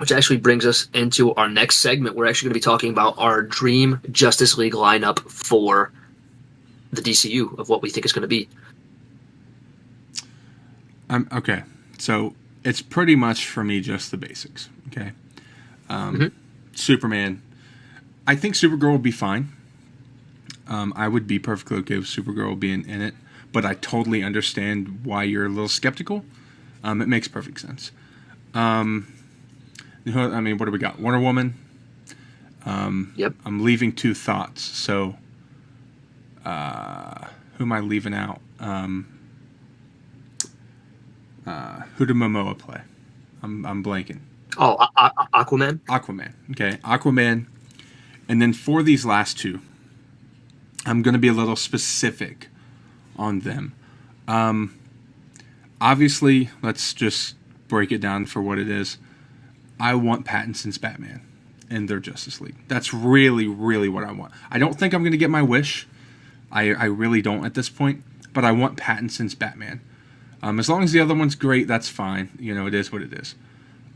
which actually brings us into our next segment. We're actually going to be talking about our dream Justice League lineup for the DCU of what we think it's going to be. Okay, so it's pretty much for me just the basics. Okay, Superman. I think Supergirl will be fine. I would be perfectly okay with Supergirl being in it, but I totally understand why you're a little skeptical. It makes perfect sense. I mean, what do we got? Wonder Woman. Yep. I'm leaving two thoughts. So, who am I leaving out? Who did Momoa play? I'm blanking. Oh, Aquaman? Aquaman. Okay, Aquaman. And then for these last two, I'm going to be a little specific on them. Obviously, let's just break it down for what it is. I want Pattinson's Batman in their Justice League. That's really, really what I want. I don't think I'm going to get my wish. I really don't at this point. But I want Pattinson's Batman. As long as the other one's great, that's fine. You know, it is what it is.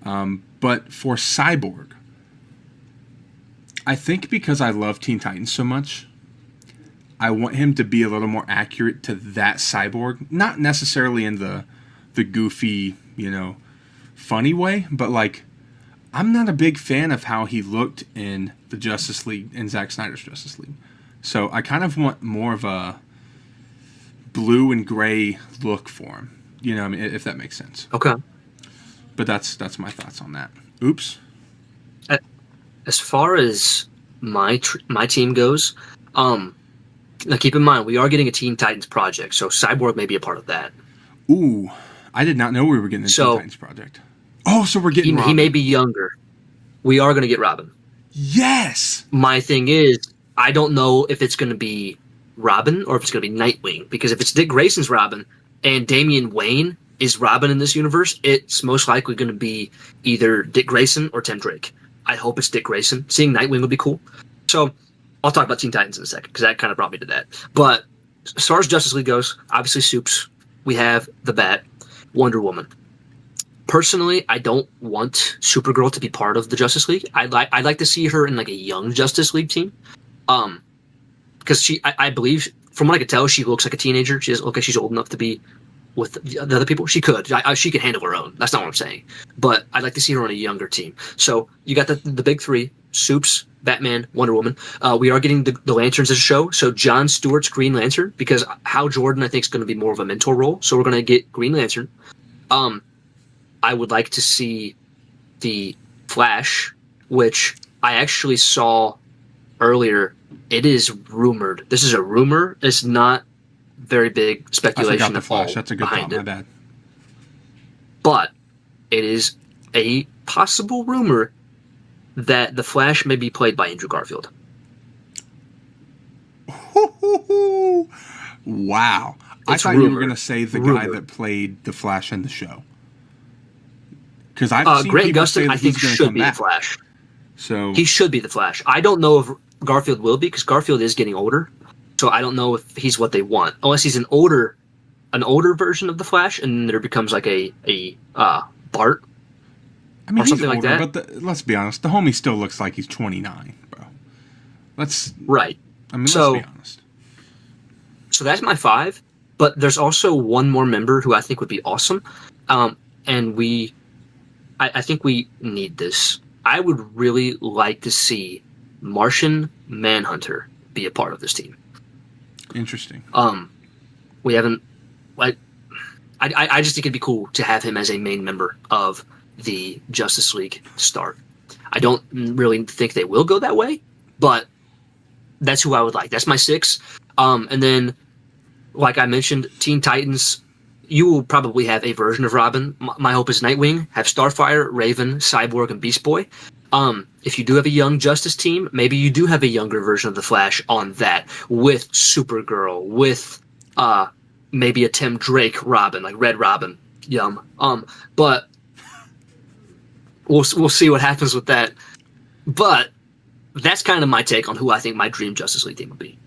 But for Cyborg, I think because I love Teen Titans so much, I want him to be a little more accurate to that Cyborg. Not necessarily in the goofy, funny way, but like, I'm not a big fan of how he looked in the Justice League, in Zack Snyder's Justice League. So I kind of want more of a blue and gray look for him. You know, I mean, if that makes sense. Okay. But that's my thoughts on that. Oops. As far as my team goes, now keep in mind we are getting a Teen Titans project, so Cyborg may be a part of that. Ooh, I did not know we were getting a Teen Titans project. Oh, so we're getting Robin. He may be younger. We are going to get Robin. Yes. My thing is, I don't know if it's going to be Robin or if it's going to be Nightwing, because if it's Dick Grayson's Robin and Damian Wayne is Robin in this universe, it's most likely going to be either Dick Grayson or Tim Drake. I hope it's Dick Grayson. Seeing Nightwing would be cool. So I'll talk about Teen Titans in a second, because that kind of brought me to that. But as far as Justice League goes, obviously Supes. We have the Bat, Wonder Woman. Personally, I don't want Supergirl to be part of the Justice League. I'd like to see her in like a young Justice League team. Because I believe, from what I could tell, she looks like a teenager. She doesn't look like she's old enough to be with the other people. She could. She could handle her own. That's not what I'm saying. But I'd like to see her on a younger team. So you got the big three: Supes, Batman, Wonder Woman. We are getting the Lanterns as a show. So Jon Stewart's Green Lantern, because Hal Jordan, I think, is going to be more of a mentor role. So we're going to get Green Lantern. I would like to see the Flash, which I actually saw earlier. It is rumored. This is a rumor. It's not very big speculation. I forgot the Flash. That's a good thought. My bad. But it is a possible rumor that the Flash may be played by Andrew Garfield. Wow. I thought you were going to say the guy that played the Flash in the show. Because I've seen Grant people say Gustin, that I think, he's should come be back. the Flash. So he should be the Flash. I don't know if Garfield will be, because Garfield is getting older. So I don't know if he's what they want, unless he's an older version of the Flash, and there becomes like a Bart. I mean, or something older, like that. But let's be honest, the homie still looks like he's 29, bro. Right. I mean, let's be honest. So that's my 5. But there's also one more member who I think would be awesome, and I think we need this. I would really like to see Martian Manhunter be a part of this team. Interesting. We haven't, like, I just think it'd be cool to have him as a main member of the Justice League to start. I don't really think they will go that way, but that's who I would like. That's my 6. And then, like I mentioned, Teen Titans, you will probably have a version of Robin. My hope is Nightwing, have Starfire, Raven, Cyborg, and Beast Boy. If you do have a young Justice team, maybe you do have a younger version of the Flash on that, with Supergirl, with maybe a Tim Drake Robin, like Red Robin. Yum. But we'll see what happens with that. But that's kind of my take on who I think my dream Justice League team would be.